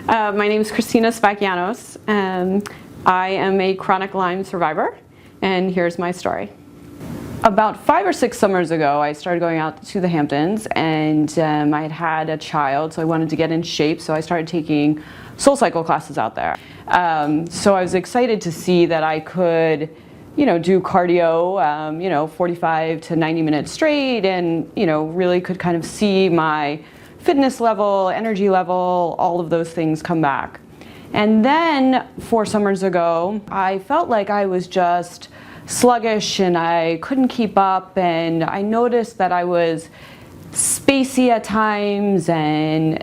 My name is Christina Sfakianos, and I am a chronic Lyme survivor, and here's my story. About 5 or 6 summers ago, I started going out to the Hamptons, and I had had a child, so I wanted to get in shape, so I started taking SoulCycle classes out there. So I was excited to see that I could, do cardio, 45 to 90 minutes straight, and, really could kind of see my fitness level, energy level, all of those things come back. And then 4 summers ago, I felt like I was just sluggish and I couldn't keep up, and I noticed that I was spacey at times and,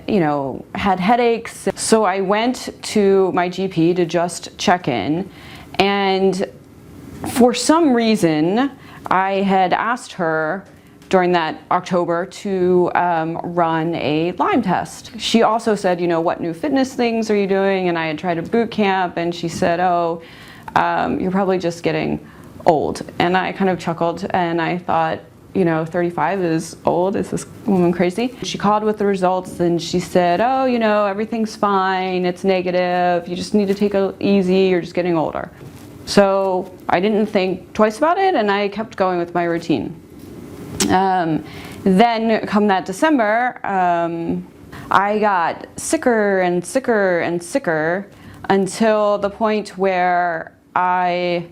had headaches. So I went to my GP to just check in, and for some reason, I had asked her during that October to run a Lyme test. She also said, what new fitness things are you doing? And I had tried a boot camp, and she said, you're probably just getting old. And I kind of chuckled, and I thought, 35 is old. Is this woman crazy? She called with the results, and she said, everything's fine. It's negative. You just need to take it easy. You're just getting older. So I didn't think twice about it, and I kept going with my routine. Then come that December, I got sicker and sicker and sicker until the point where I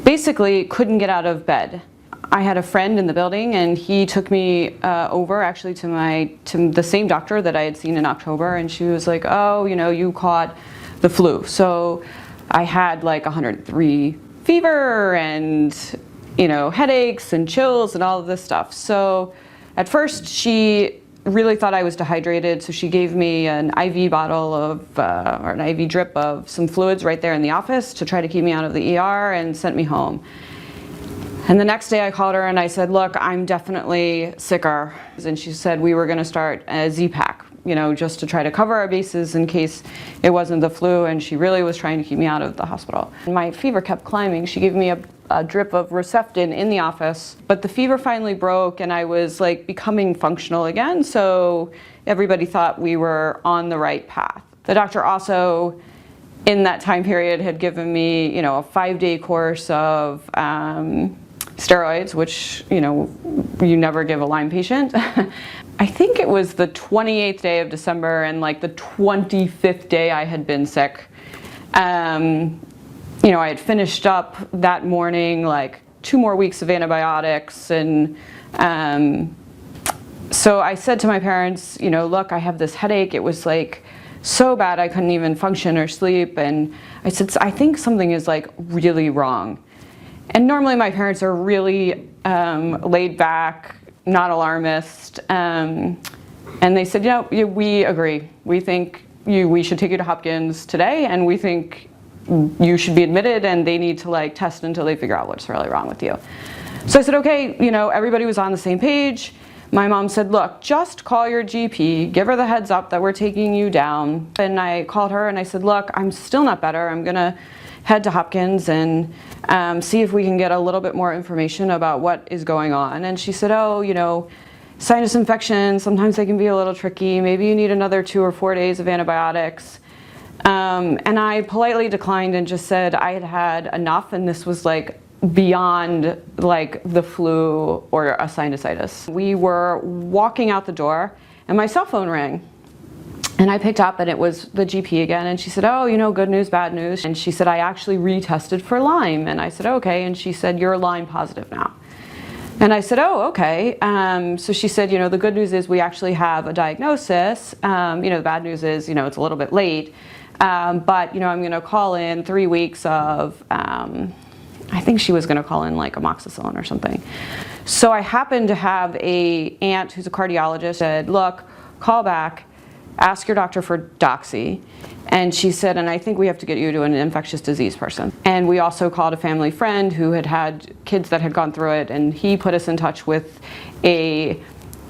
basically couldn't get out of bed. I had a friend in the building, and he took me over actually to the same doctor that I had seen in October, and she was like, you caught the flu. So I had like 103 fever and headaches and chills and all of this stuff. So at first she really thought I was dehydrated, so she gave me an IV bottle of, or an IV drip of some fluids right there in the office to try to keep me out of the ER, and sent me home. And the next day I called her and I said, look, I'm definitely sicker. And she said we were gonna start a Z-Pack, just to try to cover our bases in case it wasn't the flu, and she really was trying to keep me out of the hospital. My fever kept climbing. She gave me a drip of Herceptin in the office, but the fever finally broke, and I was like becoming functional again, so everybody thought we were on the right path. The doctor also, in that time period, had given me, a 5-day course of steroids, which, you never give a Lyme patient. I think it was the 28th day of December, and like the 25th day I had been sick. I had finished up that morning like 2 more weeks of antibiotics, and so I said to my parents, look, I have this headache. It was like so bad I couldn't even function or sleep, and I said, I think something is like really wrong. And normally my parents are really laid back, not alarmist, and they said, we agree. We think we should take you to Hopkins today, and we think you should be admitted, and they need to like test until they figure out what's really wrong with you. So I said, okay, everybody was on the same page. My mom said, look, just call your GP, give her the heads up that we're taking you down. And I called her and I said, look, I'm still not better. I'm gonna head to Hopkins and see if we can get a little bit more information about what is going on. And she said, sinus infections, sometimes they can be a little tricky. Maybe you need another 2 or 4 days of antibiotics. And I politely declined and just said I had had enough, and this was like beyond like the flu or a sinusitis. We were walking out the door and my cell phone rang, and I picked up, and it was the GP again, and she said, good news, bad news. And she said, I actually retested for Lyme. And I said, okay. And she said, you're Lyme positive now. And I said, okay. So she said, the good news is we actually have a diagnosis. The bad news is, it's a little bit late. But, I'm going to call in 3 weeks of, I think she was going to call in like amoxicillin or something. So I happened to have a aunt who's a cardiologist, said, look, call back, ask your doctor for doxy. And she said, and I think we have to get you to an infectious disease person. And we also called a family friend who had had kids that had gone through it, and he put us in touch with a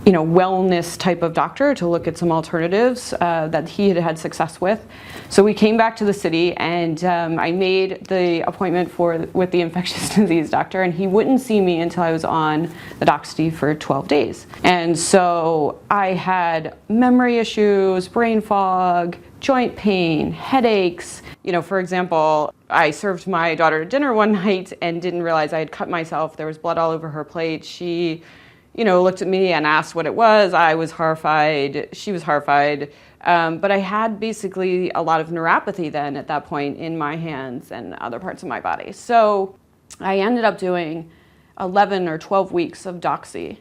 wellness type of doctor to look at some alternatives that he had had success with. So we came back to the city, and I made the appointment with the infectious disease doctor, and he wouldn't see me until I was on the Doxy for 12 days. And so I had memory issues, brain fog, joint pain, headaches. For example, I served my daughter dinner one night and didn't realize I had cut myself. There was blood all over her plate. She looked at me and asked what it was. I was horrified. She was horrified. But I had basically a lot of neuropathy then at that point in my hands and other parts of my body. So I ended up doing 11 or 12 weeks of Doxy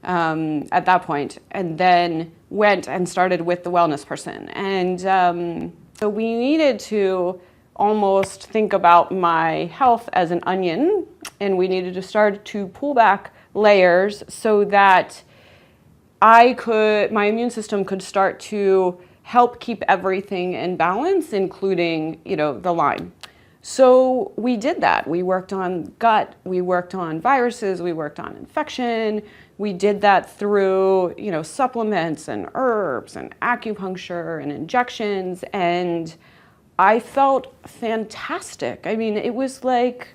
at that point, and then went and started with the wellness person. And so we needed to almost think about my health as an onion, and we needed to start to pull back layers so that my immune system could start to help keep everything in balance, including, the Lyme. So we did that. We worked on gut, we worked on viruses, we worked on infection. We did that through, supplements and herbs and acupuncture and injections, and I felt fantastic. I mean, it was like,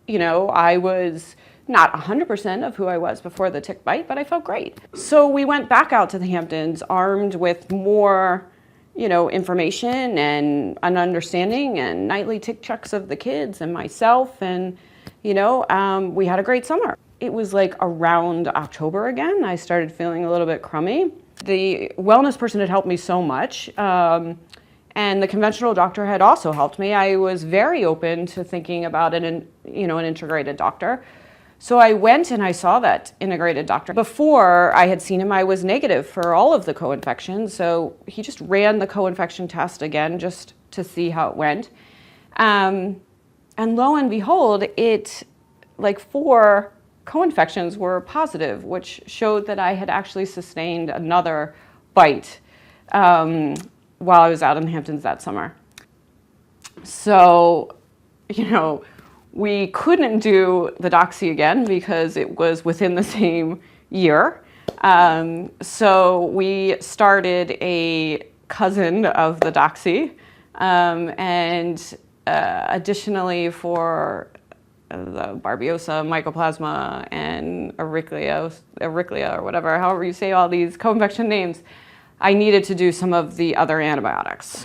I was not 100% of who I was before the tick bite, but I felt great. So we went back out to the Hamptons armed with more, information and an understanding and nightly tick checks of the kids and myself. And, we had a great summer. It was like around October again, I started feeling a little bit crummy. The wellness person had helped me so much. And the conventional doctor had also helped me. I was very open to thinking about an integrated doctor. So I went and I saw that integrated doctor. Before I had seen him, I was negative for all of the co-infections. So he just ran the co-infection test again just to see how it went. And lo and behold, 4 co-infections were positive, which showed that I had actually sustained another bite while I was out in the Hamptons that summer. So, we couldn't do the Doxy again because it was within the same year. So we started a cousin of the Doxy, and additionally for the Barbiosa, Mycoplasma, and Ehrlichia or whatever, however you say all these co-infection names, I needed to do some of the other antibiotics.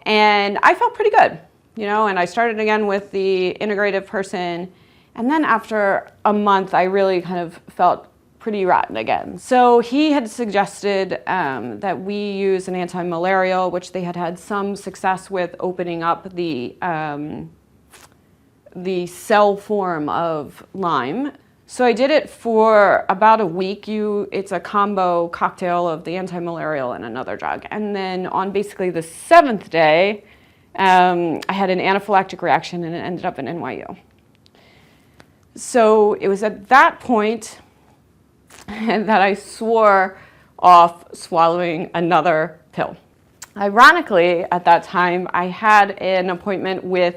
And I felt pretty good. And I started again with the integrative person. And then after a month, I really kind of felt pretty rotten again. So he had suggested that we use an anti-malarial, which they had had some success with opening up the cell form of Lyme. So I did it for about a week. It's a combo cocktail of the anti-malarial and another drug. And then on basically the 7th day, I had an anaphylactic reaction and it ended up in NYU. So it was at that point that I swore off swallowing another pill. Ironically, at that time, I had an appointment with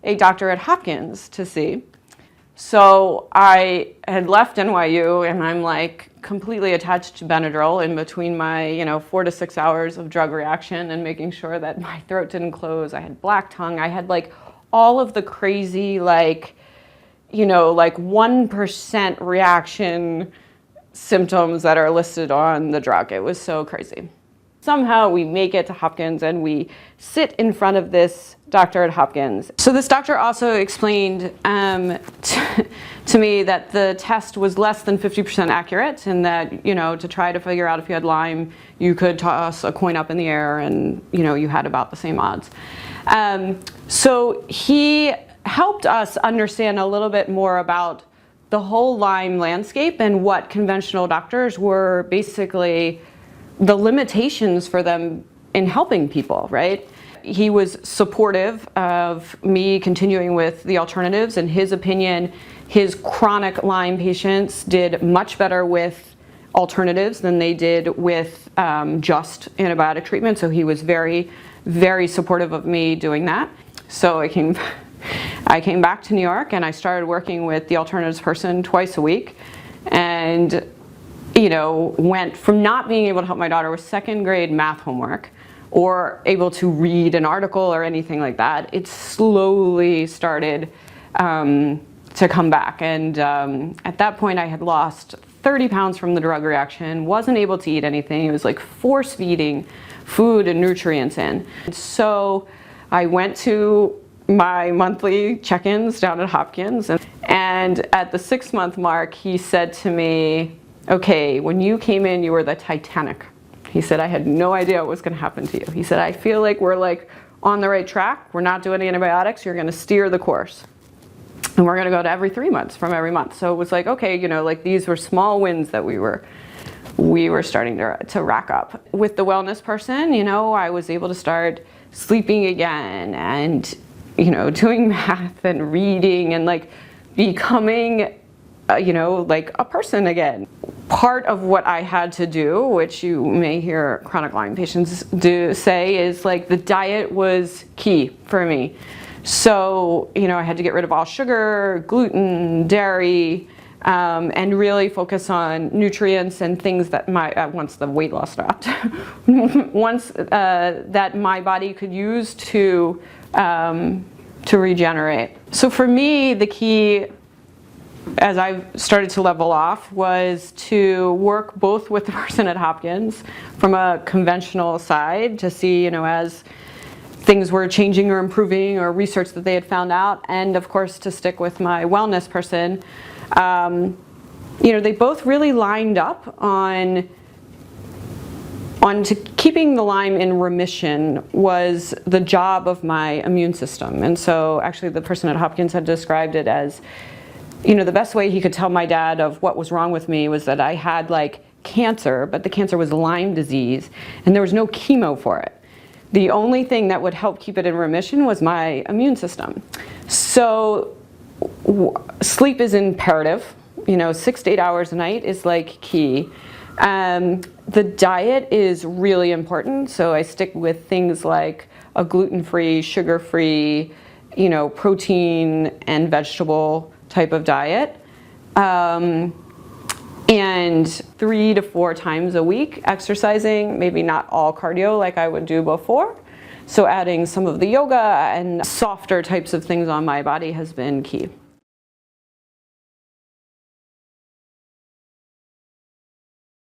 a doctor at Hopkins to see. So I had left NYU and I'm completely attached to Benadryl in between my 4 to 6 hours of drug reaction and making sure that my throat didn't close. I had black tongue. I had all of the crazy 1% reaction symptoms that are listed on the drug. It was so crazy. Somehow we make it to Hopkins and we sit in front of this doctor at Hopkins. So this doctor also explained to me that the test was less than 50% accurate, and that, to try to figure out if you had Lyme, you could toss a coin up in the air and, you had about the same odds. So he helped us understand a little bit more about the whole Lyme landscape and what conventional doctors were basically the limitations for them in helping people, right? He was supportive of me continuing with the alternatives. In his opinion, his chronic Lyme patients did much better with alternatives than they did with just antibiotic treatment. So he was very, very supportive of me doing that. So I came back to New York and I started working with the alternatives person twice a week. And went from not being able to help my daughter with second grade math homework or able to read an article or anything like that. It slowly started to come back. And at that point I had lost 30 pounds from the drug reaction, wasn't able to eat anything. It was like force feeding food and nutrients in. So I went to my monthly check-ins down at Hopkins, and at the 6-month mark he said to me, okay, when you came in you were the Titanic. He said, I had no idea what was going to happen to you. He said, I feel like we're like on the right track. We're not doing antibiotics. You're going to steer the course. And we're going to go to every 3 months from every month. So it was like, okay, like these were small wins that we were starting to rack up. With the wellness person, I was able to start sleeping again and, doing math and reading and like becoming, like a person again. Part of what I had to do, which you may hear chronic Lyme patients say, is like the diet was key for me. So, I had to get rid of all sugar, gluten, dairy, and really focus on nutrients and things that once the weight loss stopped, that my body could use to regenerate. So for me, the key, as I started to level off, was to work both with the person at Hopkins from a conventional side to see, as things were changing or improving or research that they had found out, and of course to stick with my wellness person. They both really lined up on to keeping the Lyme in remission was the job of my immune system. And so actually the person at Hopkins had described it as, the best way he could tell my dad of what was wrong with me was that I had like cancer, but the cancer was Lyme disease and there was no chemo for it. The only thing that would help keep it in remission was my immune system. So sleep is imperative. 6 to 8 hours a night is like key. The diet is really important. So I stick with things like a gluten-free, sugar-free, protein and vegetable type of diet. And 3 to 4 times a week exercising, maybe not all cardio like I would do before. So adding some of the yoga and softer types of things on my body has been key.